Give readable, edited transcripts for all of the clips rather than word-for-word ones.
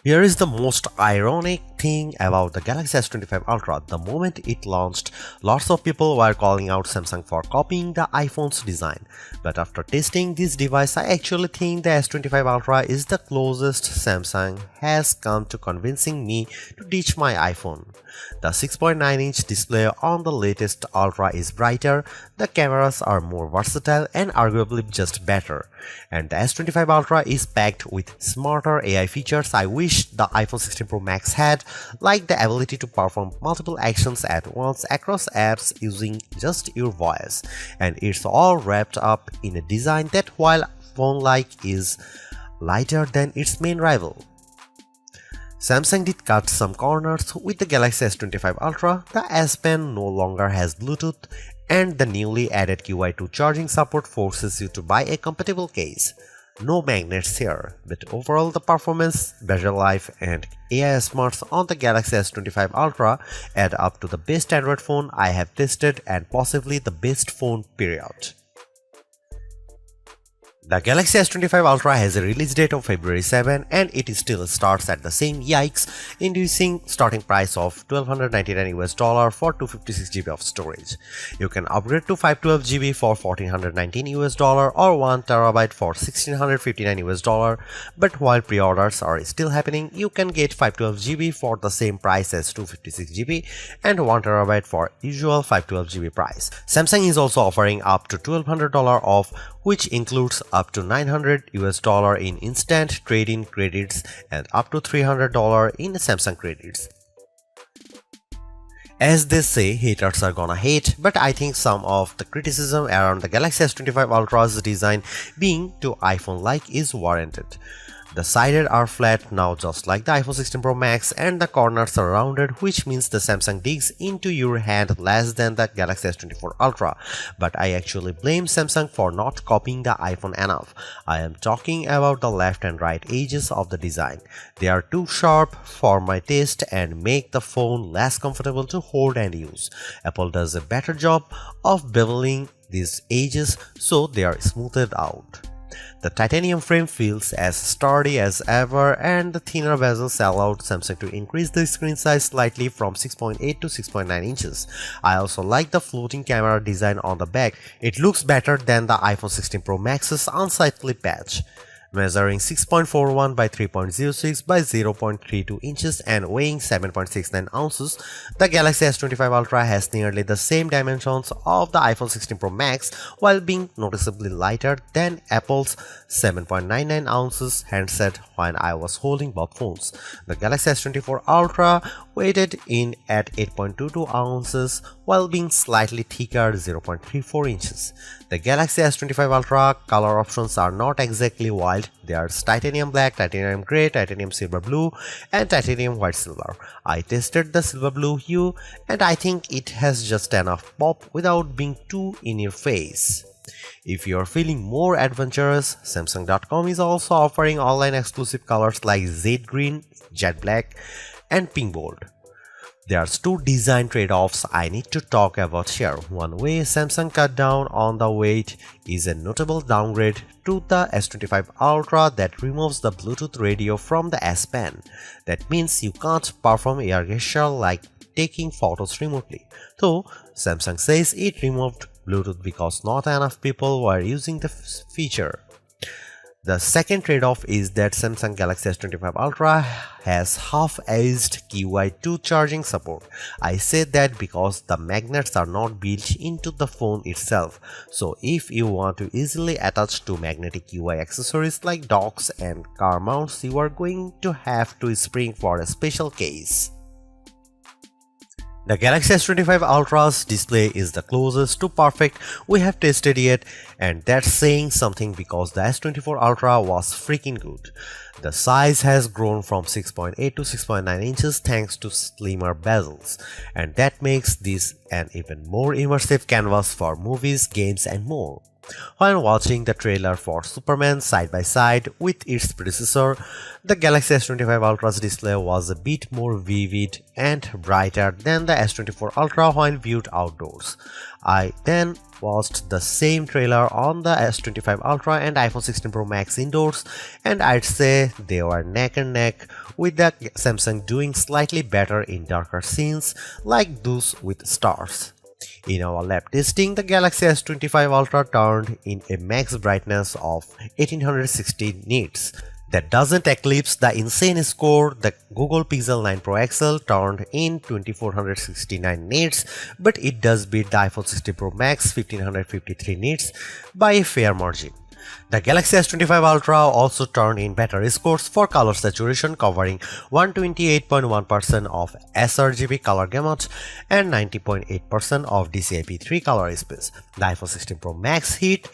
Here is the most ironic thing about the Galaxy S25 Ultra. The moment it launched, lots of people were calling out Samsung for copying the iPhone's design. But after testing this device, I actually think the S25 Ultra is the closest Samsung has come to convincing me to ditch my iPhone. The 6.9-inch display on the latest Ultra is brighter, the cameras are more versatile and arguably just better. And the S25 Ultra is packed with smarter AI features I wish the iPhone 16 Pro Max had, like the ability to perform multiple actions at once across apps using just your voice. And it's all wrapped up in a design that, while phone-like, is lighter than its main rival. Samsung did cut some corners with the Galaxy S25 Ultra. The S Pen no longer has Bluetooth, and the newly added QI2 charging support forces you to buy a compatible case. No magnets here, but overall the performance, battery life, and AI smarts on the Galaxy S25 Ultra add up to the best Android phone I have tested and possibly the best phone period. The Galaxy S25 Ultra has a release date of February 7 and it still starts at the same yikes-inducing starting price of $1,299 for 256GB of storage. You can upgrade to 512GB for $1,419 or 1TB for $1,659, but while pre-orders are still happening, you can get 512GB for the same price as 256GB and 1TB for usual 512GB price. Samsung is also offering up to $1,200 off, which includes up to $900 in instant trade-in credits and up to $300 in Samsung credits. As they say, haters are gonna hate, but I think some of the criticism around the Galaxy S25 Ultra's design being too iPhone-like is warranted. The sides are flat now, just like the iPhone 16 Pro Max, and the corners are rounded, which means the Samsung digs into your hand less than the Galaxy S24 Ultra. But I actually blame Samsung for not copying the iPhone enough. I am talking about the left and right edges of the design. They are too sharp for my taste and make the phone less comfortable to hold and use. Apple does a better job of beveling these edges so they are smoothed out. The titanium frame feels as sturdy as ever, and the thinner bezels allowed Samsung to increase the screen size slightly from 6.8 to 6.9 inches. I also like the floating camera design on the back. It looks better than the iPhone 16 Pro Max's unsightly patch. Measuring 6.41 by 3.06 by 0.32 inches and weighing 7.69 ounces, the Galaxy S25 Ultra has nearly the same dimensions of the iPhone 16 Pro Max while being noticeably lighter than Apple's 7.99 ounces handset when I was holding both phones. The Galaxy S24 Ultra weighted in at 8.22 ounces while being slightly thicker 0.34 inches. The Galaxy S25 Ultra color options are not exactly wild. There's titanium black, titanium grey, titanium silver blue, and titanium white silver. I tested the silver blue hue and I think it has just enough pop without being too in your face. If you're feeling more adventurous, Samsung.com is also offering online exclusive colors like Jade Green, Jet Black, and Pink Gold. There's two design trade-offs I need to talk about here. One way Samsung cut down on the weight is a notable downgrade to the S25 Ultra that removes the Bluetooth radio from the S Pen. That means you can't perform air gesture like taking photos remotely. Though Samsung says it removed Bluetooth because not enough people were using the feature. The second trade-off is that Samsung Galaxy S25 Ultra has half-edged QI2 charging support. I say that because the magnets are not built into the phone itself, so if you want to easily attach two magnetic QI accessories like docks and car mounts, you are going to have to spring for a special case. The Galaxy S25 Ultra's display is the closest to perfect we have tested yet, and that's saying something because the S24 Ultra was freaking good. The size has grown from 6.8 to 6.9 inches thanks to slimmer bezels, and that makes this an even more immersive canvas for movies, games, and more. While watching the trailer for Superman side by side with its predecessor, the Galaxy S25 Ultra's display was a bit more vivid and brighter than the S24 Ultra when viewed outdoors. I then watched the same trailer on the S25 Ultra and iPhone 16 Pro Max indoors, and I'd say they were neck and neck, with the Samsung doing slightly better in darker scenes like those with stars. In our lab testing, the Galaxy S25 Ultra turned in a max brightness of 1860 nits. That doesn't eclipse the insane score the Google Pixel 9 Pro XL turned in 2469 nits, but it does beat the iPhone 16 Pro Max 1553 nits by a fair margin. The Galaxy S25 Ultra also turned in better scores for color saturation, covering 128.1% of sRGB color gamut and 90.8% of DCI-P3 color space. The iPhone 16 Pro Max hit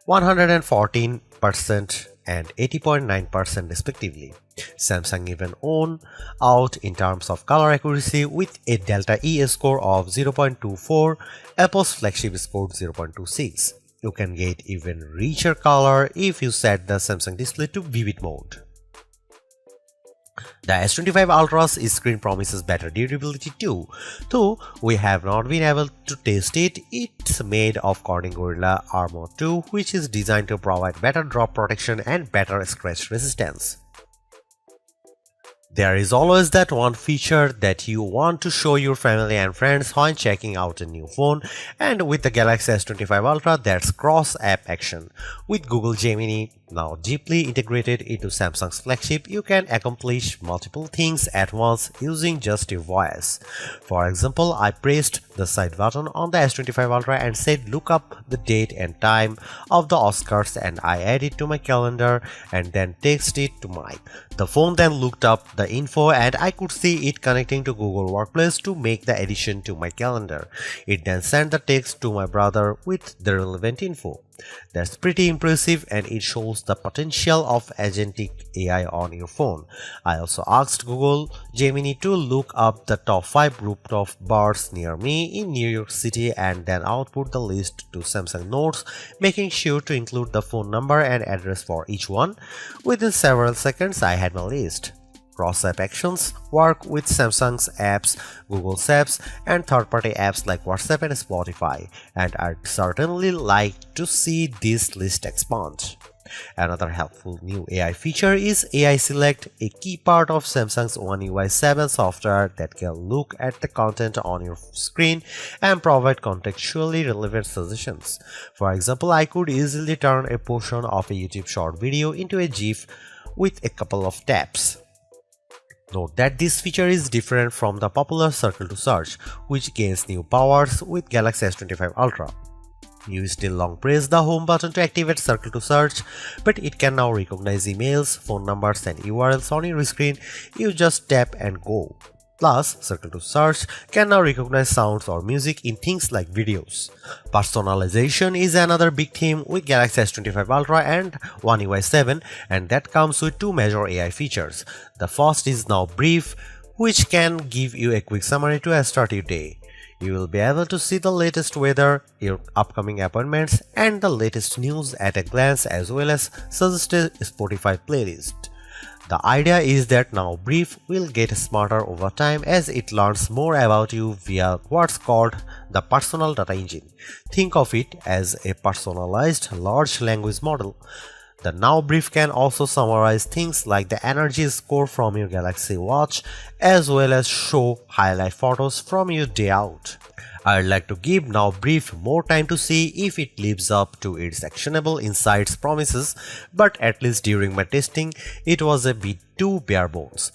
114% and 80.9% respectively. Samsung even won out in terms of color accuracy with a Delta E score of 0.24, Apple's flagship scored 0.26. You can get even richer color if you set the Samsung display to vivid mode. The S25 Ultra's screen promises better durability too, though we have not been able to test it. It's made of Corning Gorilla Armor 2, which is designed to provide better drop protection and better scratch resistance. There is always that one feature that you want to show your family and friends when checking out a new phone, and with the Galaxy S25 Ultra, that's cross-app action. With Google Gemini now deeply integrated into Samsung's flagship, you can accomplish multiple things at once using just your voice. For example, I pressed the side button on the S25 Ultra and said look up the date and time of the Oscars, and I added to my calendar and then text it to Mike. The phone then looked up the info and I could see it connecting to Google Workplace to make the addition to my calendar. It then sent the text to my brother with the relevant info. That's pretty impressive, and it shows the potential of agentic AI on your phone. I also asked Google Gemini to look up the top 5 rooftop bars near me in New York City and then output the list to Samsung Notes, making sure to include the phone number and address for each one. Within several seconds, I had my list. Cross-app actions work with Samsung's apps, Google's apps, and third-party apps like WhatsApp and Spotify, and I'd certainly like to see this list expand. Another helpful new AI feature is AI Select, a key part of Samsung's One UI 7 software that can look at the content on your screen and provide contextually relevant suggestions. For example, I could easily turn a portion of a YouTube short video into a GIF with a couple of taps. Note that this feature is different from the popular Circle to Search, which gains new powers with Galaxy S25 Ultra. You still long press the home button to activate Circle to Search, but it can now recognize emails, phone numbers, and URLs on your screen. You just tap and go. Plus, Circle to Search can now recognize sounds or music in things like videos. Personalization is another big theme with Galaxy S25 Ultra and One UI 7, and that comes with two major AI features. The first is Now Brief, which can give you a quick summary to start your day. You will be able to see the latest weather, your upcoming appointments, and the latest news at a glance, as well as suggested Spotify playlist. The idea is that Now Brief will get smarter over time as it learns more about you via what's called the personal data engine. Think of it as a personalized large language model. The Now Brief can also summarize things like the energy score from your Galaxy Watch, as well as show highlight photos from your day out. I'd like to give Now Brief more time to see if it lives up to its actionable insights promises, but at least during my testing, it was a bit too bare bones.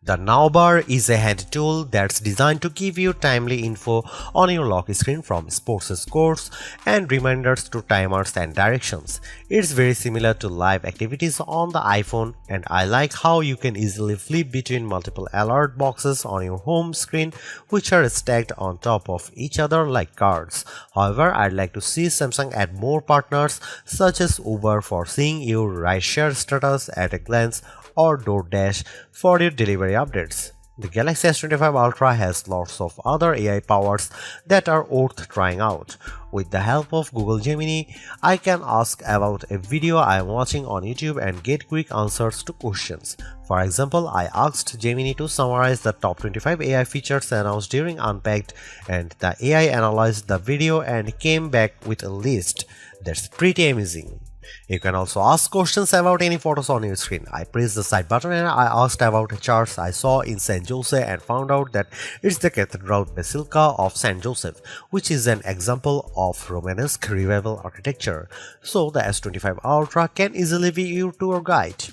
The Now Bar is a hand tool that's designed to give you timely info on your lock screen, from sports scores and reminders to timers and directions. It's very similar to live activities on the iPhone, and I like how you can easily flip between multiple alert boxes on your home screen, which are stacked on top of each other like cards. However, I'd like to see Samsung add more partners such as Uber for seeing your rideshare status at a glance, or DoorDash for your delivery updates. The Galaxy S25 Ultra has lots of other AI powers that are worth trying out. With the help of Google Gemini, I can ask about a video I am watching on YouTube and get quick answers to questions. For example, I asked Gemini to summarize the top 25 AI features announced during Unpacked, and the AI analyzed the video and came back with a list. That's pretty amazing. You can also ask questions about any photos on your screen. I pressed the side button and I asked about a church I saw in San Jose and found out that it's the Cathedral Basilica of San Joseph, which is an example of Romanesque revival architecture. So the S25 Ultra can easily be your tour guide.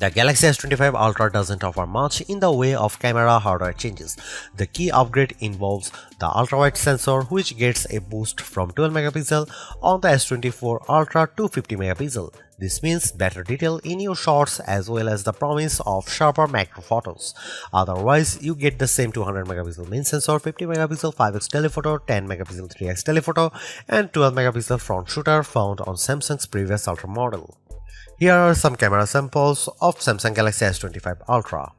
The Galaxy S25 Ultra doesn't offer much in the way of camera hardware changes. The key upgrade involves the ultra-wide sensor, which gets a boost from 12 megapixel on the S24 Ultra to 50 megapixel. This means better detail in your shots as well as the promise of sharper macro photos. Otherwise, you get the same 200 megapixel main sensor, 50 megapixel 5x telephoto, 10 megapixel 3x telephoto, and 12 megapixel front shooter found on Samsung's previous Ultra model. Here are some camera samples of Samsung Galaxy S25 Ultra.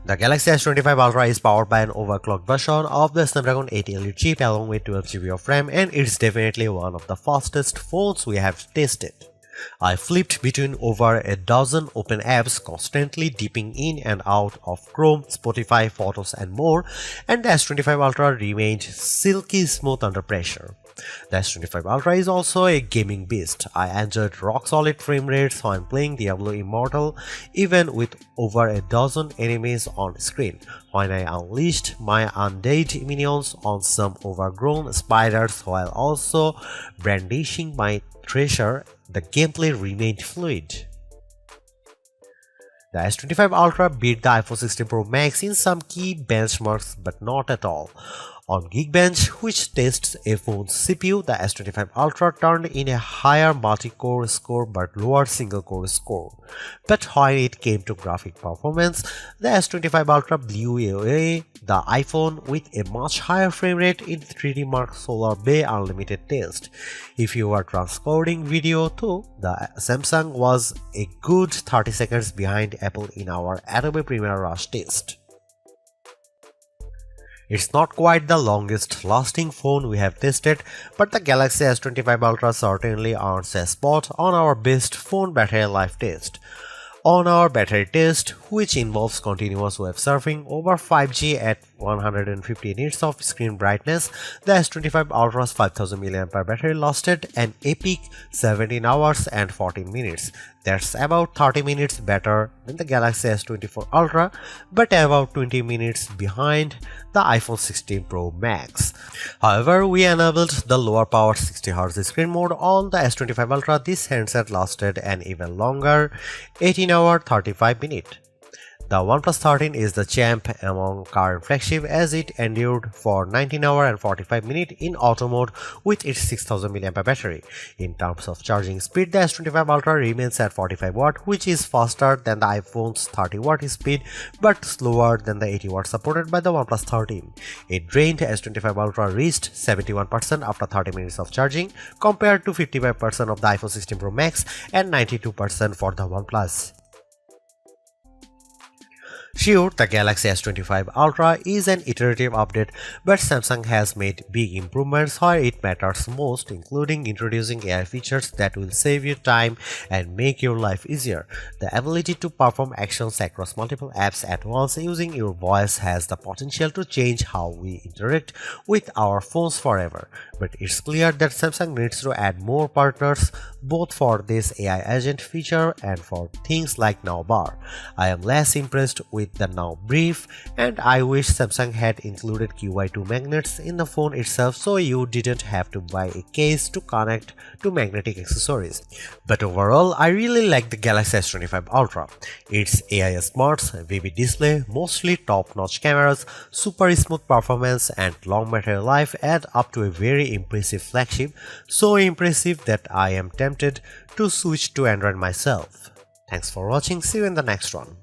The Galaxy S25 Ultra is powered by an overclocked version of the Snapdragon 8 Elite chip along with 12GB of RAM, and it's definitely one of the fastest phones we have tested. I flipped between over a dozen open apps, constantly dipping in and out of Chrome, Spotify, Photos and more, and the S25 Ultra remained silky smooth under pressure. The S25 Ultra is also a gaming beast. I enjoyed rock-solid frame rates when playing Diablo Immortal, even with over a dozen enemies on screen. When I unleashed my undead minions on some overgrown spiders while also brandishing my treasure, the gameplay remained fluid. The S25 Ultra beat the iPhone 16 Pro Max in some key benchmarks, but not at all. On Geekbench, which tests a phone's CPU, the S25 Ultra turned in a higher multi-core score but lower single-core score. But when it came to graphic performance, the S25 Ultra blew away the iPhone with a much higher frame rate in 3D Mark Solar Bay Unlimited test. If you are transcoding video too, the Samsung was a good 30 seconds behind Apple in our Adobe Premiere Rush test. It's not quite the longest lasting phone we have tested, but the Galaxy S25 Ultra certainly earns a spot on our best phone battery life test. On our battery test, which involves continuous web surfing over 5G at 150 nits of screen brightness, the S25 Ultra's 5000 mAh battery lasted an epic 17 hours and 14 minutes. That's about 30 minutes better than the Galaxy S24 Ultra, but about 20 minutes behind the iPhone 16 Pro Max. However, we enabled the lower power 60Hz screen mode on the S25 Ultra. This handset lasted an even longer 18 hour 35 minutes. The OnePlus 13 is the champ among current flagship as it endured for 19 hours and 45 minutes in auto mode with its 6000 mAh battery. In terms of charging speed, the S25 Ultra remains at 45 watt, which is faster than the iPhone's 30 watt speed but slower than the 80 watt supported by the OnePlus 13. A drained S25 Ultra reached 71% after 30 minutes of charging compared to 55% of the iPhone 16 Pro Max and 92% for the OnePlus. Sure, the Galaxy S25 Ultra is an iterative update, but Samsung has made big improvements where it matters most, including introducing AI features that will save you time and make your life easier. The ability to perform actions across multiple apps at once using your voice has the potential to change how we interact with our phones forever. But it's clear that Samsung needs to add more partners both for this AI agent feature and for things like Now Bar. I am less impressed with the Now Brief, and I wish Samsung had included QI2 magnets in the phone itself so you didn't have to buy a case to connect to magnetic accessories. But overall, I really like the Galaxy S25 Ultra. Its AI smarts, vivid display, mostly top-notch cameras, super smooth performance, and long battery life add up to a very impressive flagship, so impressive that I am tempted to switch to Android myself. Thanks for watching, see you in the next one.